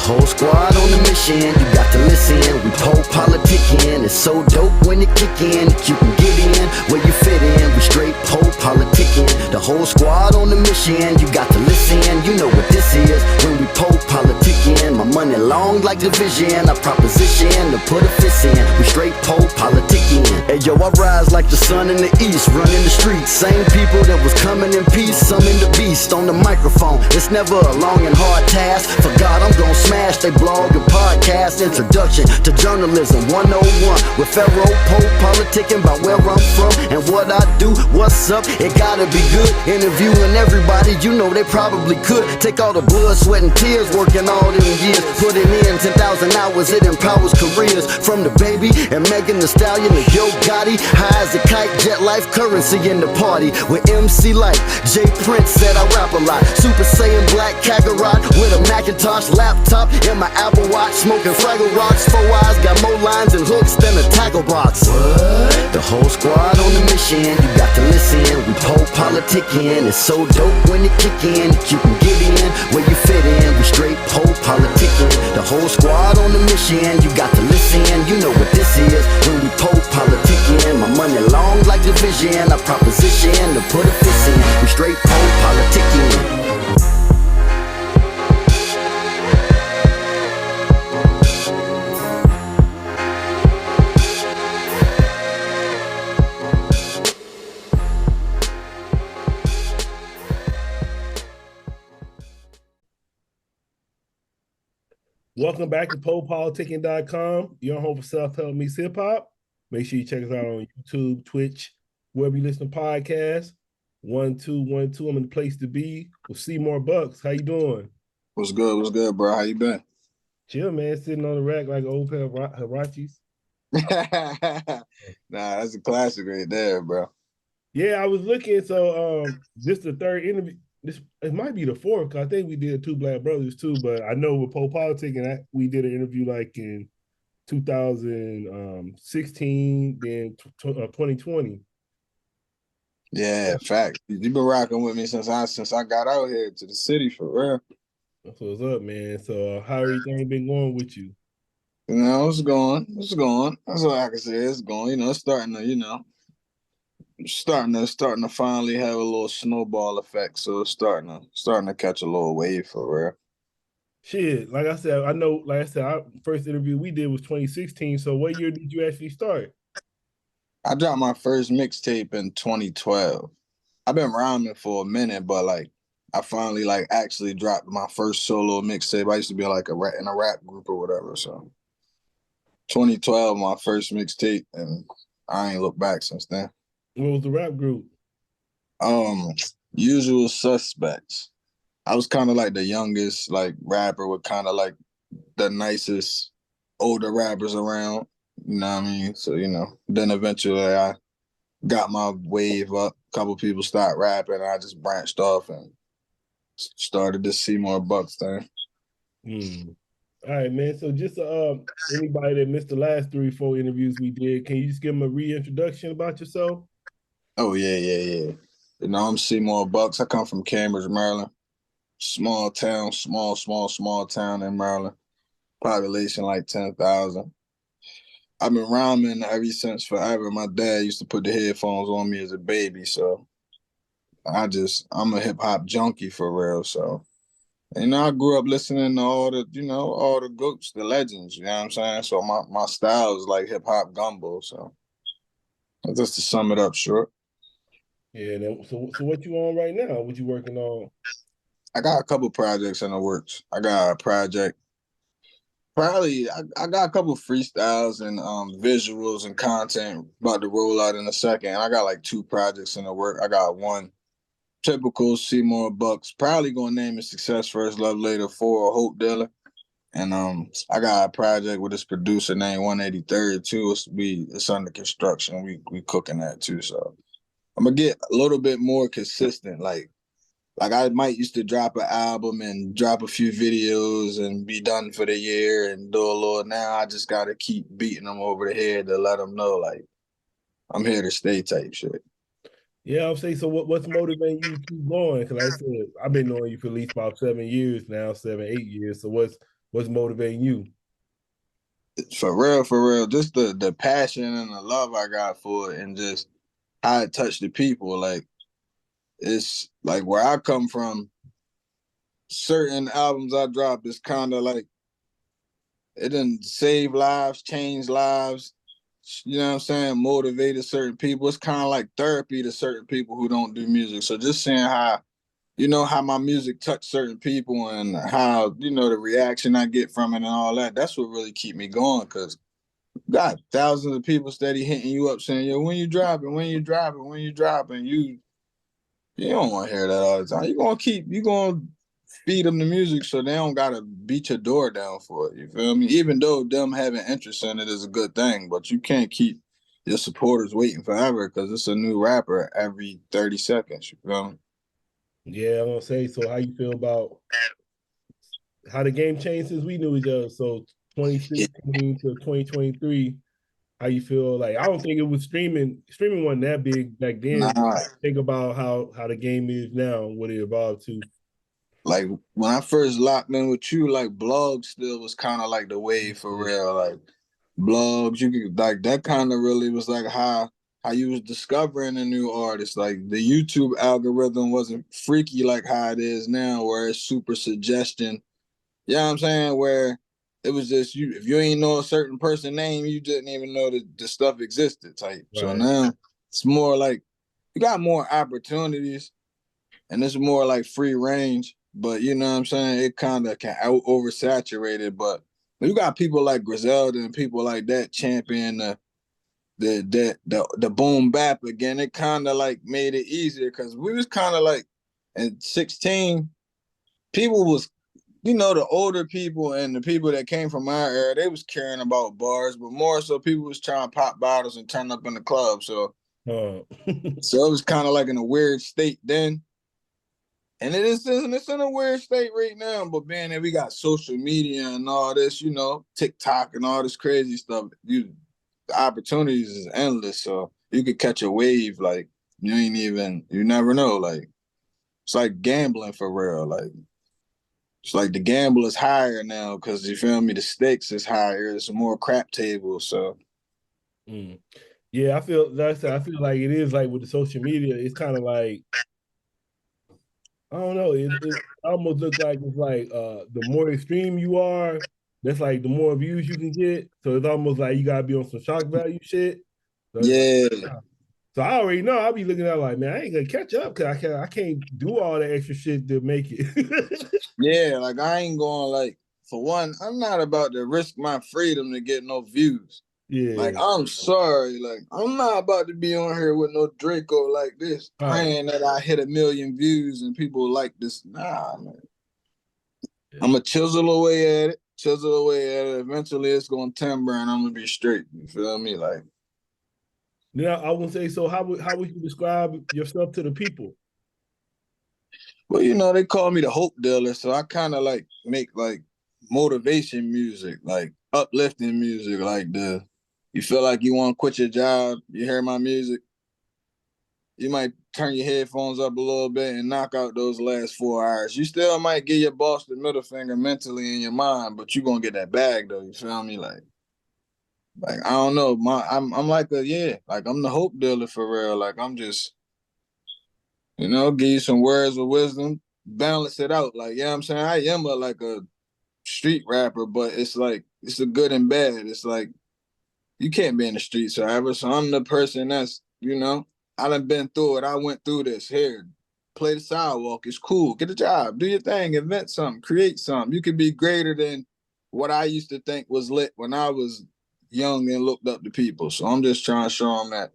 whole squad on the mission, you got to listen. We PoPolitickin, it's so dope when it kick in. You can get in where you fit in. We straight PoPolitickin, the whole squad on the mission, you got to listen. You know what this is when we PoPolitickin. My money long like division, I proposition to put a fist in. We straight PoPolitickin. Hey yo, I rise like the sun in the east, running the streets. Same people that was coming in peace, some in the beast on the microphone. It's never a long and hard task. For God, I'm gon' smash they blog and podcast. Introduction to journalism 101 with Pharaoh PoPolitickin, about where I'm from and what I do. What's up? It gotta be good. Interviewing everybody, you know they probably could. Take all the blood, sweat, and tears, working all them years, putting in 10,000 hours. It empowers careers. From the baby and Megan Thee Stallion to Yo Gotti, high as a kite, jet life, currency in the party. With MC Light, J Prince said I rap a lot. Super Saiyan Black Kakarot with a Macintosh laptop in my Apple Watch, smoking Fraggle Rocks. 4 eyes, got more lines and hooks than a tackle box. What? The whole squad on the mission, you got to listen. We PoPolitickin, it's so dope when it kick in. You can get in where you fit in. We straight PoPolitickin, the whole squad on the mission, you got to listen. You know what this is when we PoPolitickin. My money long like division, I proposition to put a fist in. We straight PoPolitickin. Welcome back to PoPolitickin.com, your home for self-help meets hip-hop. Make sure you check us out on YouTube, Twitch, wherever you listen to podcasts. 1212, I'm in the place to be with Semore Buckz. How you doing? What's good, bro? How you been? Chill, man. Sitting on the rack like an old pair of Hirachis. Nah, that's a classic right there, bro. Yeah, I was looking. So this the third interview. It might be the fourth, because I think we did Two Black Brothers too, but I know with PoPolitickin, we did an interview like in 2016, then 2020. Yeah, fact. You've been rocking with me since I got out here to the city, for real. That's what's up, man. So how everything been going with you? You know, it's going. That's all I can say. It's going. You know, it's starting to finally have a little snowball effect. So it's starting to catch a little wave, for real. Shit, like I said, our first interview we did was 2016. So what year did you actually start? I dropped my first mixtape in 2012. I've been rhyming for a minute, but like I finally like actually dropped my first solo mixtape. I used to be like in a rap group or whatever. So 2012, my first mixtape, and I ain't looked back since then. What was the rap group? Usual Suspects. I was kind of like the youngest like rapper with kind of like the nicest older rappers around. You know what I mean? So, you know, then eventually I got my wave up. A couple people started rapping, and I just branched off and started this Semore Buckz thing. All right, man. So just anybody that missed the last 3-4 interviews we did, can you just give them a reintroduction about yourself? Oh, yeah. You know, I'm Semore Buckz. I come from Cambridge, Maryland. Small town in Maryland. Population like 10,000. I've been rhyming ever since forever. My dad used to put the headphones on me as a baby, so I'm a hip hop junkie for real. So, you know, I grew up listening to all the goats, the legends, you know what I'm saying? So my style is like hip hop gumbo. So just to sum it up short. Yeah, so what you on right now? What you working on? I got a couple projects in the works. I got a project. I got a couple freestyles and visuals and content about to roll out in a second. I got like 2 projects in the work. I got one typical Semore Buckz. Probably gonna name it Success First, Love Later for a Hope Dealer. And I got a project with this producer named 183rd too. It's under construction. We cooking that too. So I'm gonna get a little bit more consistent. Like I might used to drop an album and drop a few videos and be done for the year and do a little. Now I just got to keep beating them over the head to let them know, like, I'm here to stay type shit. Yeah, I'll say, so what's motivating you to keep going? Because like I said, I've been knowing you for at least about 7 years now, 7, 8 years. So What's motivating you? For real, just the passion and the love I got for it, and just how it touched the people. Like, it's like where I come from, certain albums I drop is kind of like it didn't save lives, change lives. You know what I'm saying? Motivated certain people. It's kind of like therapy to certain people who don't do music. So just seeing how, how my music touched certain people and how, the reaction I get from it and all that, that's what really keep me going. Cause got thousands of people steady hitting you up saying, yo, when you dropping, you don't want to hear that all the time. You gonna feed them the music so they don't gotta beat your door down for it. You feel me? Even though them having interest in it is a good thing, but you can't keep your supporters waiting forever because it's a new rapper every 30 seconds. You feel me? Yeah, I'm gonna say. So, how you feel about how the game changed since we knew each other? So, Yeah. 2016 to 2023. How you feel? Like, I don't think it was streaming. Streaming wasn't that big back then. But Nah, think about how the game is now, what it evolved to. like when I first locked in with you, like blogs still was kind of like the wave for real. Like blogs, you could like that kind of really was like how you was discovering a new artist. Like the YouTube algorithm wasn't freaky like how it is now, where it's super suggestion. You know what I'm saying? Where it was just you if you ain't know a certain person name, you didn't even know that the stuff existed type. So Right. now it's more like you got more opportunities and it's more like free range. But you know what I'm saying? It kind of can oversaturate it. But you got people like Griselda and people like that champion the boom bap again. It kind of like made it easier because we was kind of like at 16, people was the older people and the people that came from our era, they was caring about bars, but more so people was trying to pop bottles and turn up in the club. So Uh, so it was kind of like in a weird state then. And it's in a weird state right now, but being that we got social media and all this, TikTok and all this crazy stuff, the opportunities is endless. So you could catch a wave, like you never know. Like it's like gambling for real. Like it's like the gamble is higher now because you feel me, the stakes is higher. It's more crap tables. So mm. Yeah, I feel that's I feel like it is like with the social media, it's kind of like I don't know. It almost looks like it's like the more extreme you are, that's like the more views you can get. So it's almost like you gotta be on some shock value shit. So it's like, yeah, ah. So I already know I'll be looking at like, man, I ain't gonna catch up because I can't do all the extra shit to make it. yeah. Like I ain't going like for one, I'm not about to risk my freedom to get no views. Like, Yeah. I'm sorry. Like, I'm not about to be on here with no Draco like this, All right. praying that I hit 1,000,000 views and people like this. Nah, man. Yeah. I'm going to chisel away at it, Eventually, it's going to timber and I'm going to be straight. You feel me? Like, Now I would say so. How would you describe yourself to the people? well, they call me the hope dealer. So I kind of like make like motivation music, like uplifting music, like you feel like you want to quit your job, you hear my music. You might turn your headphones up a little bit and knock out those last 4 hours. You still might give your boss the middle finger mentally in your mind, but you're gonna get that bag though. You feel me? Like I don't know. I'm like like I'm the hope dealer for real. Like I'm just, give you some words of wisdom, balance it out. Like, I'm saying? I am like a street rapper, but it's like it's a good and bad. It's like you can't be in the streets forever. So I'm the person that's, I done been through it. I went through this. Here, play the sidewalk. It's cool. Get a job. Do your thing. Invent something. Create something. You can be greater than what I used to think was lit when I was young and looked up to people. So I'm just trying to show them that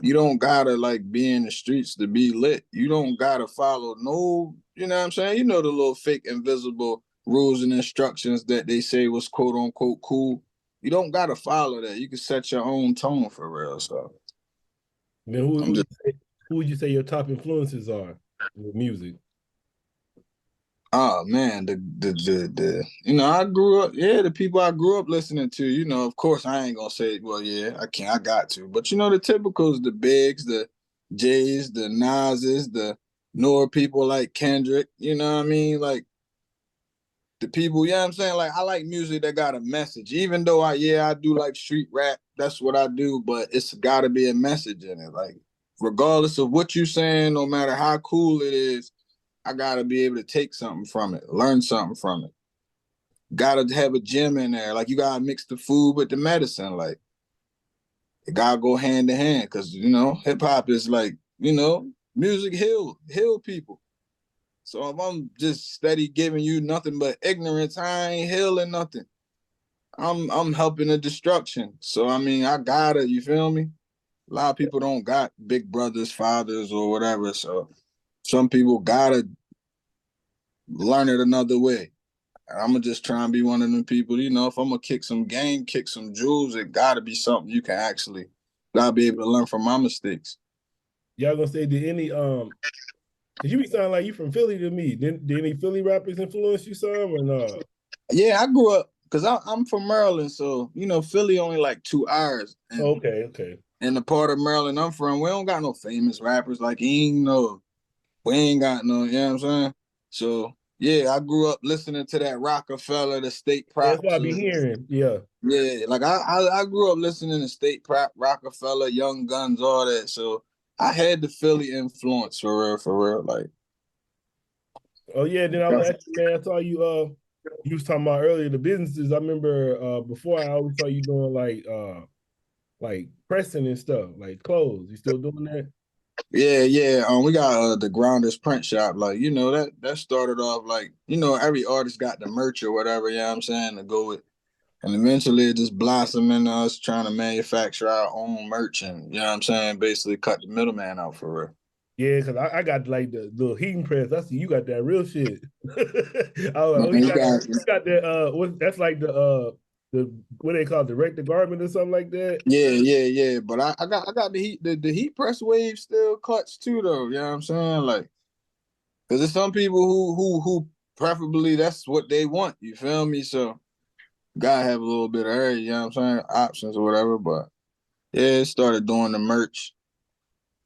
you don't gotta like be in the streets to be lit. You don't gotta follow no, you know what I'm saying? You know the little fake invisible rules and instructions that they say was quote unquote cool. You don't gotta follow that. You can set your own tone for real. So Man, who I'm who just you say, who would you say your top influences are with music? oh man, the I grew up, the people I grew up listening to, of course I ain't gonna say, well, yeah, I got to. But the typicals, the Bigs, the Jays, the Nas's, the newer people like Kendrick, you know what I mean? Like the people, you know what I'm saying? Like, I like music that got a message. Even though I do like street rap. That's what I do, but it's gotta be a message in it. Like, regardless of what you're saying, no matter how cool it is, I gotta be able to take something from it, learn something from it. Gotta have a gym in there. Like, you gotta mix the food with the medicine. Like, it gotta go hand in hand. Cause hip hop is like, music heal people. So if I'm just steady giving you nothing but ignorance, I ain't healing nothing. I'm helping the destruction. So I mean, I gotta, you feel me? A lot of people don't got big brothers, fathers, or whatever. So some people gotta learn it another way. I'm gonna just try and be one of them people. If I'm gonna kick some game, kick some jewels, it gotta be something you can actually gotta be able to learn from my mistakes. Y'all gonna say, did any cause you be sounding like you from Philly to me. Did any Philly rappers influence you some or not? Yeah, I grew up because I'm from Maryland, so Philly only like 2 hours. And Okay. in the part of Maryland I'm from, we don't got no famous rappers. Like, we ain't got no, you know what I'm saying? So yeah, I grew up listening to that Rockefeller, the State That's what I be Props. hearing. Yeah. Yeah, like I grew up listening to State Prop, Rockefeller, Young Guns, all that. So I had the Philly influence for real. Like, Oh yeah, then I was asking, man, I saw you was talking about earlier the businesses. I remember before I always saw you doing like pressing and stuff, like clothes. You still doing that? yeah. We got the Grounders print shop. Like, that started off like, every artist got the merch or whatever, you know what I'm saying, to go with. And eventually it just blossomed into us trying to manufacture our own merch and, you know what I'm saying, basically cut the middleman out for real. Yeah, because I got like the little heating press. I see you got that real shit. I was like, oh, Man, you got that that's like the what they call it, direct to garment or something like that. yeah. But I got the heat press wave still cuts too though. You know what I'm saying? Like, because there's some people who preferably that's what they want. You feel me? So gotta have a little bit of area, you know what I'm saying? Options or whatever. But yeah, it started doing the merch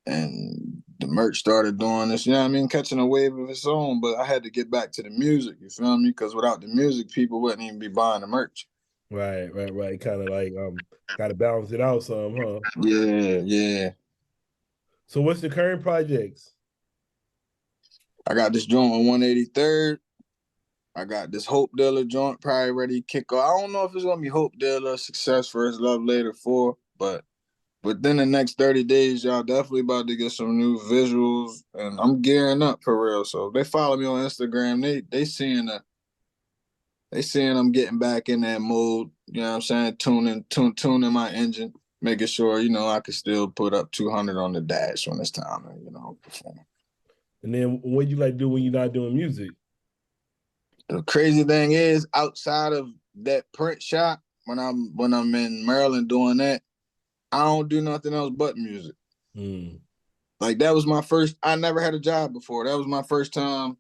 and the merch started doing this, you know what I mean, catching a wave of its own. But I had to get back to the music, you feel me? Because without the music, people wouldn't even be buying the merch. Right. Kind of like gotta balance it out some, huh? Yeah. So what's the current projects? I got this joint on 183rd. I got this Hope Dealer joint probably ready to kick off. I don't know if it's gonna be Hope Dealer, Success First, Love Later 4, but within the next 30 days, y'all definitely about to get some new visuals, and I'm gearing up for real. So if they follow me on Instagram, they seeing I'm getting back in that mode. You know what I'm saying? Tuning my engine, making sure I can still put up 200 on the dash when it's time to perform. And then what you like do when you're not doing music? The crazy thing is, outside of that print shop, when I'm in Maryland doing that, I don't do nothing else but music. Like, that was my first. I never had a job before. That was my first time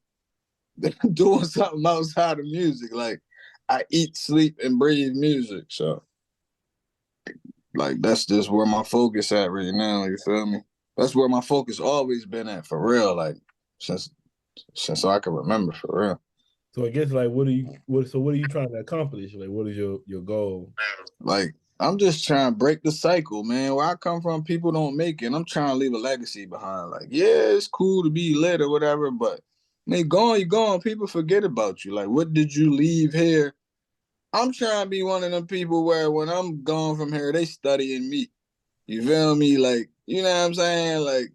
doing something outside of music. Like, I eat, sleep, and breathe music. So, like, that's just where my focus at right now. You feel me? That's where my focus always been at for real. Like, since I can remember for real. So I guess like what are you trying to accomplish? Like what is your goal? Like, I'm just trying to break the cycle, man. Where I come from, people don't make it. I'm trying to leave a legacy behind. Like, yeah, it's cool to be lit or whatever, but you're gone. People forget about you. Like, what did you leave here? I'm trying to be one of them people where when I'm gone from here, they studying me. You feel me? Like, you know what I'm saying? Like,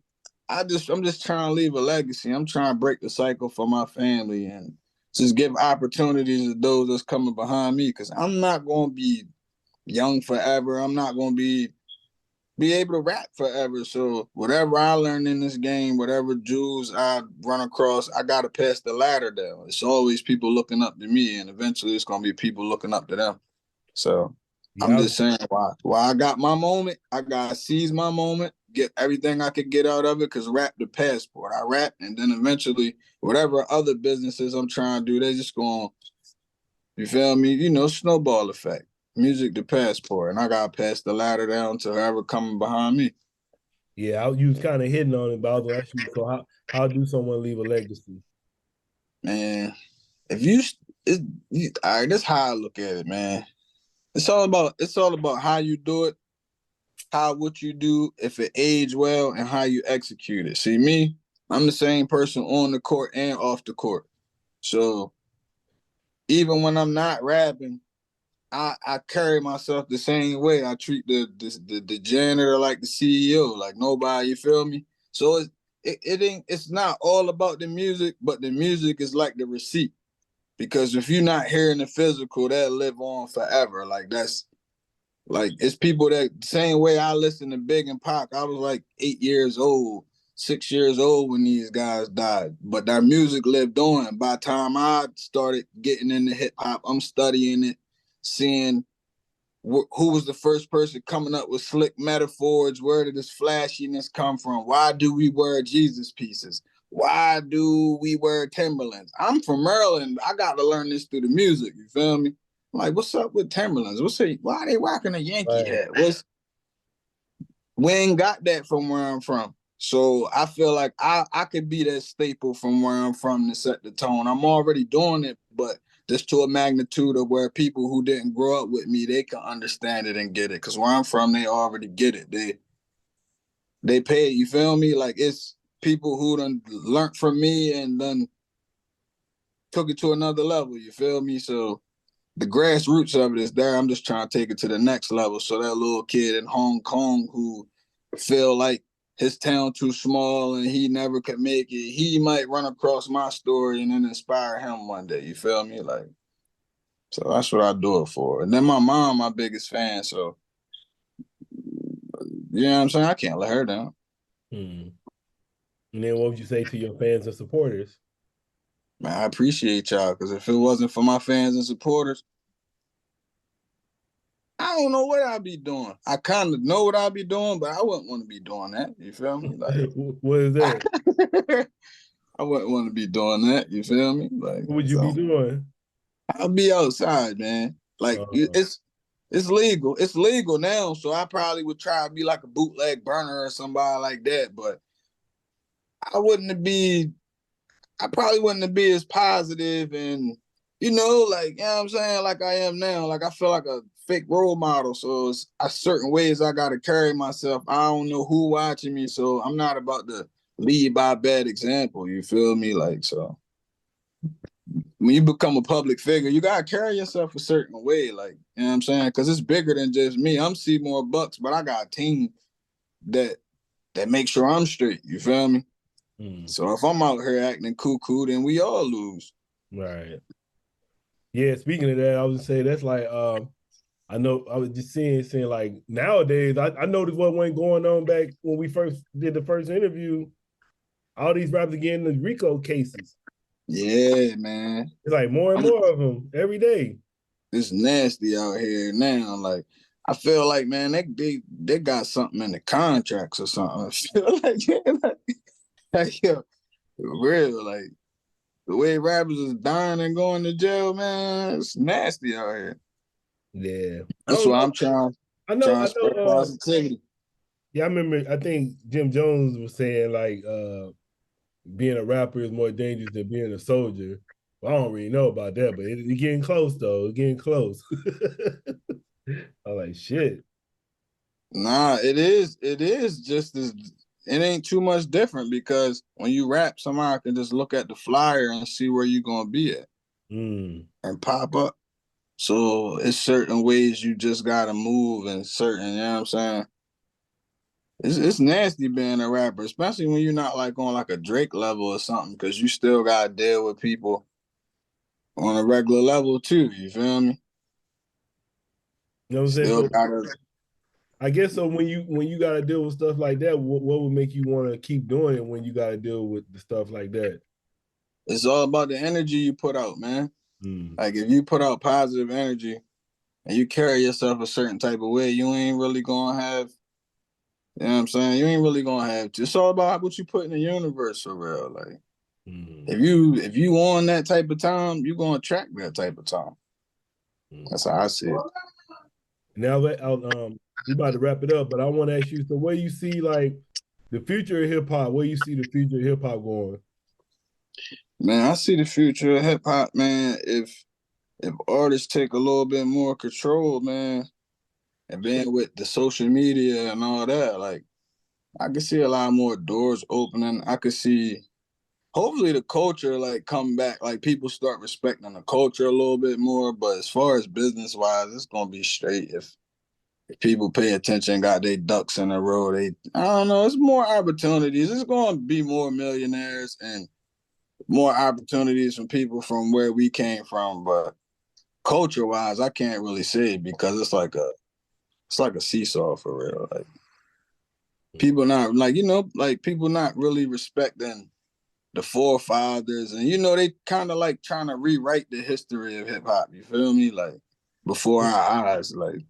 I'm just trying to leave a legacy. I'm trying to break the cycle for my family and just give opportunities to those that's coming behind me. Cause I'm not gonna be young forever. I'm not gonna be able to rap forever. So whatever I learn in this game, whatever jewels I run across, I gotta pass the ladder down. It's always people looking up to me, and eventually it's gonna be people looking up to them. So I'm Yeah, just saying, while I got my moment, I gotta seize my moment, get everything I could get out of it, because rap the passport. I rap, and then eventually whatever other businesses I'm trying to do, they just gonna, you feel me? Snowball effect. Music the passport, and I gotta pass the ladder down to whoever coming behind me. you was kind of hitting on it, but I was gonna ask you, so how do someone leave a legacy? Man, if you all right, that's how I look at it, man. It's all about how you do it, what you do, if it age well, and how you execute it. See me, I'm the same person on the court and off the court. So even when I'm not rapping, I carry myself the same way. I treat the janitor like the CEO, like nobody, you feel me? So it's not all about the music, but the music is like the receipt. Because if you're not hearing the physical, that live on forever. Like that's like it's people that same way I listen to Big and Pac. I was like 8 years old, 6 years old when these guys died. But their music lived on. By the time I started getting into hip hop, I'm studying it, seeing who was the first person coming up with slick metaphors? Where did this flashiness come from? Why do we wear Jesus pieces? Why do we wear Timberlands? I'm from Maryland. I got to learn this through the music. You feel me? I'm like, what's up with Timberlands? Why are they rocking a Yankee hat? We ain't got that from where I'm from. So I feel like I could be that staple from where I'm from to set the tone. I'm already doing it, but just to a magnitude of where people who didn't grow up with me, they can understand it and get it. Because where I'm from, they already get it. They pay it, you feel me? Like it's people who done learned from me and then took it to another level, you feel me? So the grassroots of it is there. I'm just trying to take it to the next level. So that little kid in Hong Kong who feel like his town too small and he never could make it, he might run across my story and then inspire him one day. You feel me? Like, so that's what I do it for. And then my mom, my biggest fan. So, you know what I'm saying? I can't let her down. And then what would you say to your fans and supporters? Man, I appreciate y'all because if it wasn't for my fans and supporters, I don't know what I'd be doing. I kind of know what I'd be doing, but I wouldn't want to be doing that. You feel me? Like, what is that? I wouldn't want to be doing that. You feel me? Like, What would you be doing? I'll be outside, man. Like, it's legal. It's legal now, so I probably would try to be like a bootleg burner or somebody like that. But I probably wouldn't be as positive and, like, you know what I'm saying, like I am now. Like I feel like a fake role model. So it's certain ways I gotta carry myself. I don't know who watching me, so I'm not about to lead by bad example. You feel me? Like, so when you become a public figure, you gotta carry yourself a certain way. Like, you know what I'm saying? Because it's bigger than just me. I'm Semore Buckz, but I got a team that makes sure I'm straight. You feel me? So if I'm out here acting cuckoo, then we all lose. Right. Yeah, speaking of that, I was say that's like I know I was just saying like nowadays, I noticed what went going on back when we first did the first interview. All these rappers are getting the RICO cases. Yeah, man. It's like more and more of them every day. It's nasty out here now. Like, I feel like, man, they got something in the contracts or something. I feel like yo, real, like, the way rappers is dying and going to jail, man, it's nasty out here. Yeah. That's why I'm trying to spread positivity. Yeah, I remember, I think Jim Jones was saying, like, being a rapper is more dangerous than being a soldier. Well, I don't really know about that, but it's getting close, though. It's getting close. I'm like, shit. Nah, it is just as, it ain't too much different because when you rap, somebody can just look at the flyer and see where you're going to be at and pop up. So it's certain ways you just got to move and certain, you know what I'm saying? It's nasty being a rapper, especially when you're not like on like a Drake level or something, because you still got to deal with people on a regular level too. You feel me? You know what I'm saying? So, I guess so. When you got to deal with stuff like that, what would make you want to keep doing it when you got to deal with the stuff like that? It's all about the energy you put out, man. Like if you put out positive energy and you carry yourself a certain type of way, you ain't really gonna have. You know what I'm saying? You ain't really gonna have. It's all about what you put in the universe for real. Like if you on that type of time, you gonna attract that type of time. That's how I see it. Now that we about to wrap it up, but I want to ask you, so where you see like the future of hip hop? Where you see the future of hip hop going? Man, I see the future of hip hop, man. If if artists take a little bit more control, man, and being with the social media and all that, like I could see a lot more doors opening. I could see hopefully the culture like come back, like people start respecting the culture a little bit more. But as far as business wise, it's gonna be straight if people pay attention, got their ducks in a row. I don't know, it's more opportunities. It's gonna be more millionaires and more opportunities from people from where we came from. But culture wise, I can't really say because it's like a seesaw for real. Like people not like like people not really respecting the forefathers, and they kind of like trying to rewrite the history of hip hop. You feel me? Like before our eyes. Like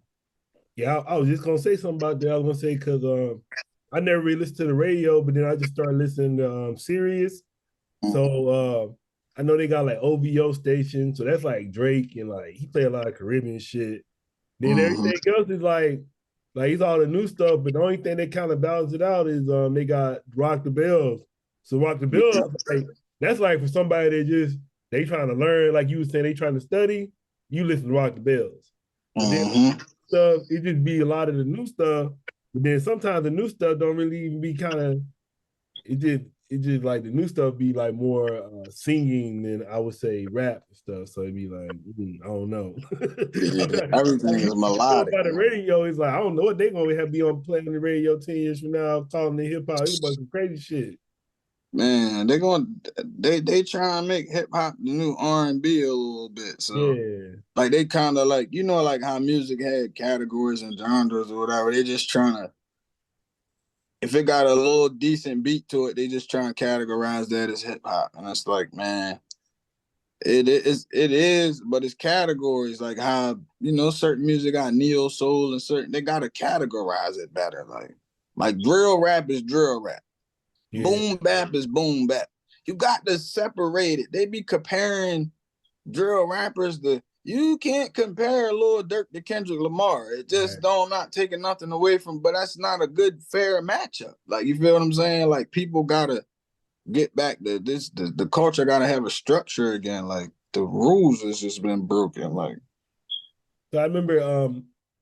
Yeah, I was just gonna say something about that. I was gonna say because I never really listened to the radio, but then I just started listening to Sirius. So I know they got like OVO stations, so that's like Drake and like he play a lot of Caribbean shit. Then everything else is like he's all the new stuff, but the only thing that kind of balances it out is they got Rock the Bells. So Rock the Bells, like that's like for somebody that just they trying to learn, like you were saying, they trying to study. You listen to Rock the Bells, but then stuff it just be a lot of the new stuff. But then sometimes the new stuff don't really even be kind of it just like the new stuff be like more singing than I would say rap and stuff. So it'd be like, I don't know. everything is melodic. By the radio, it's like I don't know what they gonna have be on playing the radio 10 years from now, calling the hip hop. It's about some crazy shit. Man, they try and make hip hop the new R&B a little bit. So yeah, like they kind of like like how music had categories and genres or whatever. They just trying to, if it got a little decent beat to it, they just trying to categorize that as hip hop. And it's like, man, it is, but it's categories like how certain music got neo soul and certain they gotta categorize it better. Like drill rap is drill rap, boom bap is boom bap. You got to separate it. They be comparing drill rappers to. You can't compare Lil Durk to Kendrick Lamar. It just don't not taking nothing away from, but that's not a good fair matchup. Like you feel what I'm saying? Like people gotta get back to this. The culture gotta have a structure again. Like the rules has just been broken. Like so I remember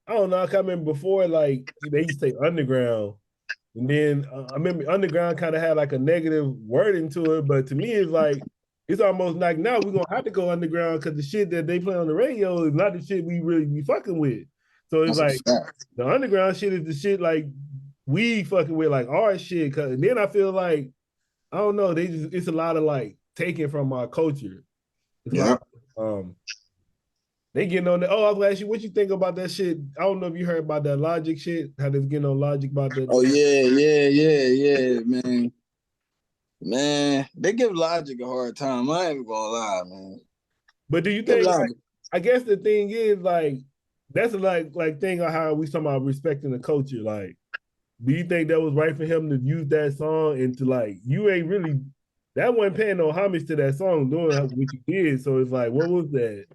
I don't know, I can't remember before like they used to say underground. And then I remember underground kind of had like a negative wording to it, but to me it's like it's almost like now we're gonna have to go underground because the shit that they play on the radio is not the shit we really be fucking with. So it's like the underground shit is the shit like we fucking with like our shit. Cause and then I feel like I don't know, it's a lot of like taking from our culture. It's like they getting on the I was gonna ask you what you think about that shit. I don't know if you heard about that Logic shit, how they getting on Logic about that. Oh yeah, man. Man, they give Logic a hard time. I ain't gonna lie, man. But do you think like, I guess the thing is like that's a like thing on how we talking about respecting the culture. Like, do you think that was right for him to use that song and to like you ain't really that wasn't paying no homage to that song doing what you did. So it's like, what was that?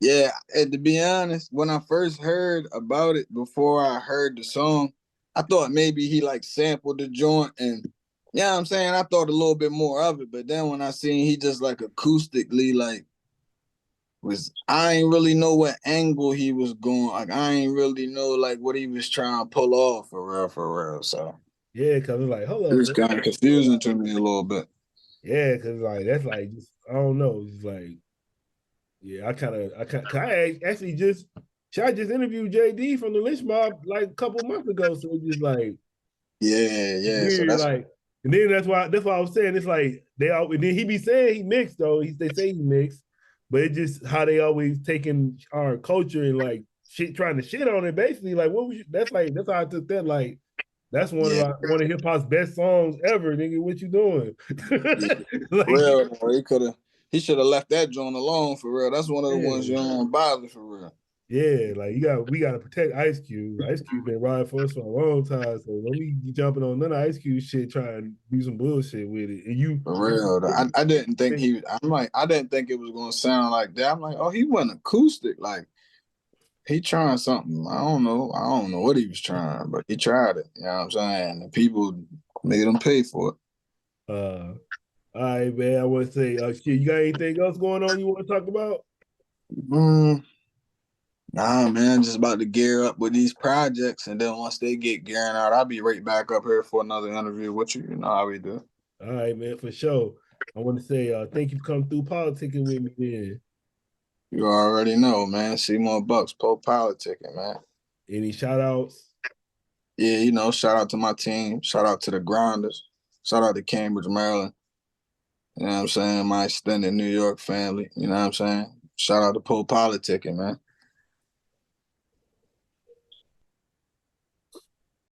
Yeah, and to be honest, when I first heard about it before I heard the song, I thought maybe he like sampled the joint and I'm saying I thought a little bit more of it, but then when I seen he just like acoustically like I ain't really know what angle he was going. Like I ain't really know like what he was trying to pull off for real. So yeah, because it's like, hold it up, was kind of confusing to me a little bit. Yeah, because like that's like just I don't know. It's like yeah, I actually just I just interviewed JD from the Lynch Mob like a couple months ago. So it's just like Yeah. So weird, that's like and then that's why I was saying it's like they all and then he be saying he mixed though. They say he mixed, but it's just how they always taking our culture and like shit trying to shit on it basically. Like what was you, that's how I took that like that's one of hip hop's best songs ever, nigga. What you doing? Like, real, he should have left that joint alone for real. That's one of the ones you don't bother for real. Yeah, like we gotta protect Ice Cube. Ice Cube been riding for us for a long time, so don't be jumping on none of Ice Cube shit trying to do some bullshit with it. And you for real, I didn't think I didn't think it was gonna sound like that. I'm like, oh, he went acoustic, like he trying something. I don't know what he was trying, but he tried it. You know what I'm saying? And people made him pay for it. All right, man. I want to say, shit, you got anything else going on you want to talk about? Nah, man, just about to gear up with these projects, and then once they get gearing out, I'll be right back up here for another interview with you. You know how we do. All right, man, for sure. I want to say thank you for coming through politicking with me, man. You already know, man. Semore Buckz, PoPolitickin, man. Any shout outs? Yeah, shout out to my team. Shout out to the Grinders. Shout out to Cambridge, Maryland. You know what I'm saying? My extended New York family. You know what I'm saying? Shout out to PoPolitickin, man.